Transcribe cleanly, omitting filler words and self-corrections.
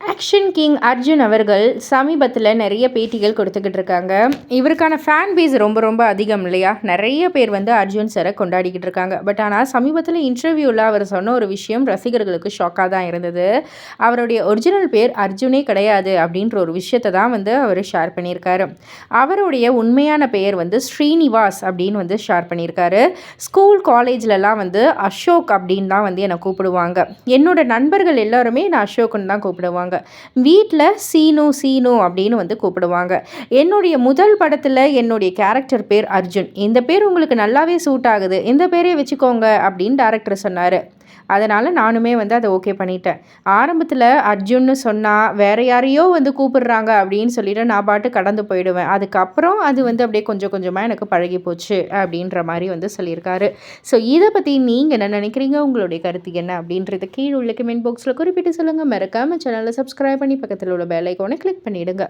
Action king Arjun அவர்கள் சமீபத்தில் நிறைய பேட்டிகள் கொடுத்துக்கிட்டு இருக்காங்க. இவருக்கான ஃபேன் பேஸ் ரொம்ப ரொம்ப அதிகம் இல்லையா? நிறைய பேர் வந்து அர்ஜுன் சாரை கொண்டாடிக்கிட்டு இருக்காங்க. பட் ஆனால் சமீபத்தில் இன்டர்வியூவில் அவர் சொன்ன ஒரு விஷயம் ரசிகர்களுக்கு ஷாக்காக தான் இருந்தது. அவருடைய ஒரிஜினல் பேர் அர்ஜுனே கிடையாது அப்படின்ற ஒரு விஷயத்தை தான் வந்து அவர் ஷேர் பண்ணியிருக்காரு. அவருடைய உண்மையான பெயர் வந்து ஸ்ரீனிவாஸ் அப்படின்னு வந்து ஷேர் பண்ணியிருக்காரு. ஸ்கூல் காலேஜ்லலாம் வந்து அசோக் அப்படின்னு தான் வந்து என்னை கூப்பிடுவாங்க. என்னோட நண்பர்கள் எல்லாருமே நான் அசோக்குன்னு தான் கூப்பிடுவாங்க. வீட்டில் சீனு சீனு அப்படின்னு வந்து கூப்பிடுவாங்க. என்னுடைய முதல் படத்தில் என்னுடைய கேரக்டர் பேர் அர்ஜுன். இந்த பேர் உங்களுக்கு நல்லாவே சூட் ஆகுது, இந்த பேரே வச்சுக்கோங்க அப்படின்னு டேரக்டர் சொன்னார். அதனால் நானுமே வந்து அதை ஓகே பண்ணிட்டேன். ஆரம்பத்தில் அர்ஜுன்னு சொன்னால் வேறு யாரையோ வந்து கூப்பிடுறாங்க அப்படின்னு சொல்லிட்டு நான் பாட்டு கடந்து போயிடுவேன். அதுக்கப்புறம் அது வந்து அப்படியே கொஞ்சம் கொஞ்சமாக எனக்கு பழகி போச்சு அப்படின்ற மாதிரி வந்து சொல்லியிருக்காரு. ஸோ இதை பற்றி நீங்கள் என்ன நினைக்கிறீங்க? உங்களுடைய கருத்து என்ன அப்படின்றது கீழே உள்ள கமெண்ட் பாக்ஸில் குறிப்பிட்டு சொல்லுங்கள். மறக்காமல் சேனலை சப்ஸ்கிரைப் பண்ணி பக்கத்தில் உள்ள பெல் ஐக்கானை கிளிக் பண்ணிவிடுங்க.